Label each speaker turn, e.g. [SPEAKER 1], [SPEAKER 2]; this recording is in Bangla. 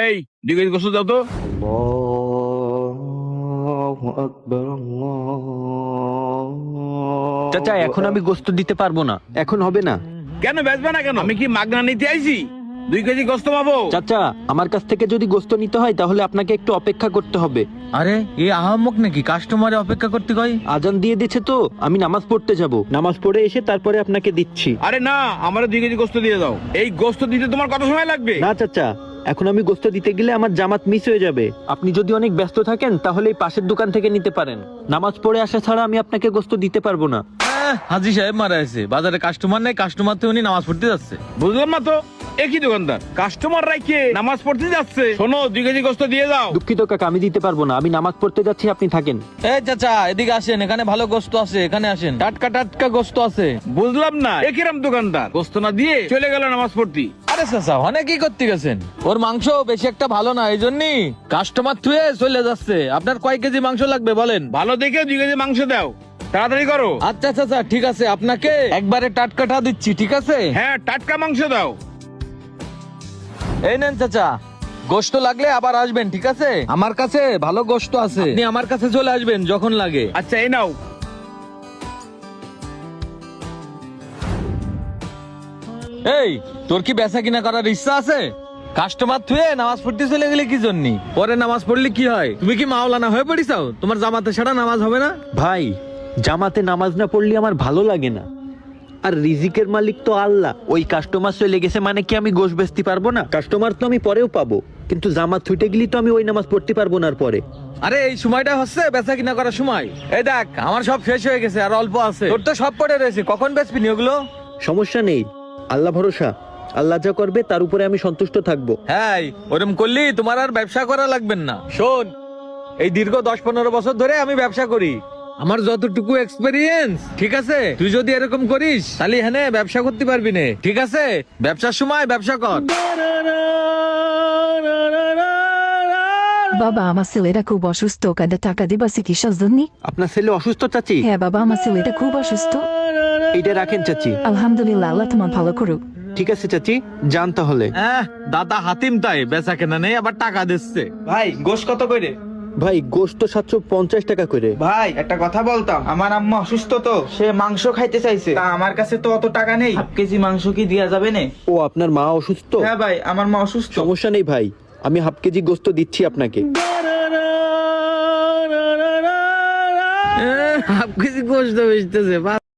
[SPEAKER 1] এই 2 কেজি গোস্ত দাও তো।
[SPEAKER 2] চাচা এখন আমি গোস্ত দিতে পারবো না, এখন হবে না।
[SPEAKER 1] কেন বেচবে না কেন? আমি কি মাগনা নিতে আইছি? 2 কেজি গোস্ত পাবো?
[SPEAKER 2] চাচা আমার কাছ থেকে যদি গোস্ত নিতে হয় তাহলে আপনাকে একটু অপেক্ষা করতে হবে।
[SPEAKER 3] আরে এই আহাম্মক নাকি কাস্টমারে অপেক্ষা করতে কয়?
[SPEAKER 2] আজান দিয়ে দিচ্ছে তো, আমি নামাজ পড়তে যাব, নামাজ পড়ে এসে তারপরে আপনাকে দিচ্ছি।
[SPEAKER 1] আরে না, আমারে 2 কেজি গোস্ত দিয়ে দাও। এই গোস্ত দিতে তোমার কত সময় লাগবে?
[SPEAKER 2] না চাচা, এখন আমি গোস্ত দিতে গেলে আমার জামাত মিস হয়ে যাবে। আপনি যদি অনেক ব্যস্ত থাকেন তাহলে এই পাশের দোকান থেকে নিতে পারেন। নামাজ পড়ে আসা ছাড়া আমি আপনাকে গোস্ত দিতে পারবো না।
[SPEAKER 3] হাজি সাহেব মারা আছে, বাজারে কাস্টমার নাই, কাস্টমার তো উনি নামাজ পড়তে যাচ্ছে।
[SPEAKER 1] বুঝলাম না তো, একই দোকানদার কাস্টমার রাইকে নামাজ পড়তে যাচ্ছে। শোনো, 2 কেজি গোস্ত দিয়ে দাও।
[SPEAKER 2] দুঃখিত কাকা, আমি দিতে পারবো না, আমি নামাজ পড়তে যাচ্ছি, আপনি থাকেন।
[SPEAKER 3] এই চাচা এদিকে আসেন, এখানে ভালো গোস্ত আছে, এখানে আসেন, টাটকা টাটকা গোস্ত আছে।
[SPEAKER 1] বুঝলাম না, একিরাম দোকানদার গোস্ত না দিয়ে চলে গেল নামাজ পড়তে।
[SPEAKER 3] আরে চাচা অনেক কি করতে গেছেন, ওর মাংস বেশি একটা ভালো না, এই জন্যই কাস্টমার থুয়ে চলে যাচ্ছে। আপনার কয় কেজি মাংস লাগবে বলেন?
[SPEAKER 1] ভালো দেখে 2 কেজি মাংস দাও, তাড়াতাড়ি করো।
[SPEAKER 3] আচ্ছা চাচা ঠিক আছে, আপনাকে একবারে টাটকাটা দিচ্ছি, ঠিক আছে?
[SPEAKER 1] হ্যাঁ, টাটকা মাংস দাও।
[SPEAKER 3] এই নেন চাচা, গোশত লাগলে আবার আসবেন, ঠিক আছে? আমার কাছে ভালো গোশত আছে, আপনি আমার কাছে চলে আসবেন যখন লাগে।
[SPEAKER 1] আচ্ছা, এই নাও।
[SPEAKER 3] এই তোর কি বেচা কিনা করার ইচ্ছা আছে? কাস্টমার থুয়ে নামাজ পড়তে চলে গেলে কি জন্য? পরে নামাজ পড়লে কি হয়? তুমি কি মাওলানা হয়ে পড়িছাও? তোমার জামাতে ছাড়া নামাজ হবে না?
[SPEAKER 2] ভাই, জামাতে নামাজ না পড়লে আমার ভালো লাগে না। আর রিজিকের মালিক তো আল্লাহ। ওই কাস্টমার চলে গেছে মানে কি আমি গোশ বেচতে পারবো না? কাস্টমার তো আমি পরেও পাবো, কিন্তু জামাত ছুটে গেলি তো আমি ওই নামাজ পড়তে পারবো না। আর পরে
[SPEAKER 3] আরে এই সময়টা হচ্ছে বেচা কিনা করার সময়। এই দেখ আমার সব শেষ হয়ে গেছে, আর অল্প আছে, তোর তো সব পড়ে রয়েছে, কখন বেচবি নি ওগুলো?
[SPEAKER 2] সমস্যা নেই, আল্লাহ ভরসা, আল্লাহ যা করবে তার উপরে আমি সন্তুষ্ট থাকবো।
[SPEAKER 3] হ্যাঁ, ওরম করলি তোমার আর ব্যবসা করা লাগবে না। শোন, এই দীর্ঘ 10-15 বছর ধরে আমি ব্যবসা করি, আমার যতটুকু এক্সপেরিয়েন্স, ঠিক আছে? তুই যদি এরকম করিস তাহলে হ্যাঁ ব্যবসা করতে পারবি না, ঠিক আছে? ব্যবসার সময় ব্যবসা কর।
[SPEAKER 4] বাবা, আমার ছেলেটা খুব অসুস্থ, কাঁদে টাকা দিবা চিকিৎসার জন্য?
[SPEAKER 2] আপনার ছেলে অসুস্থ চাচি?
[SPEAKER 4] হ্যাঁ বাবা, আমার ছেলেটা খুব অসুস্থ।
[SPEAKER 2] এটা রাখেন চাচি।
[SPEAKER 4] আলহামদুলিল্লাহ, আল্লাহ তোমার ভালো করুক।
[SPEAKER 2] ঠিক আছে চাচি, যান তাহলে।
[SPEAKER 3] দাদা হাতিম তাই বেচা কেনা নেই, আবার টাকা দিচ্ছে।
[SPEAKER 5] ভাই গোশ কত করে?
[SPEAKER 2] ভাই গোশত 750 টাকা করে।
[SPEAKER 5] ভাই একটা কথা বলতাম, আমার আম্মা অসুস্থ তো, সে মাংস খাইতে চাইছে, তা আমার কাছে তো অত টাকা নেই, 1/2 কেজি মাংস কি দেয়া যাবে না?
[SPEAKER 2] ও আপনার মা অসুস্থ?
[SPEAKER 5] হ্যাঁ ভাই, আমার মা অসুস্থ।
[SPEAKER 2] সমস্যা নেই ভাই, আমি 1/2 কেজি গোশত দিচ্ছি আপনাকে।
[SPEAKER 3] 1/2 কেজি গোশত বেচতেছে।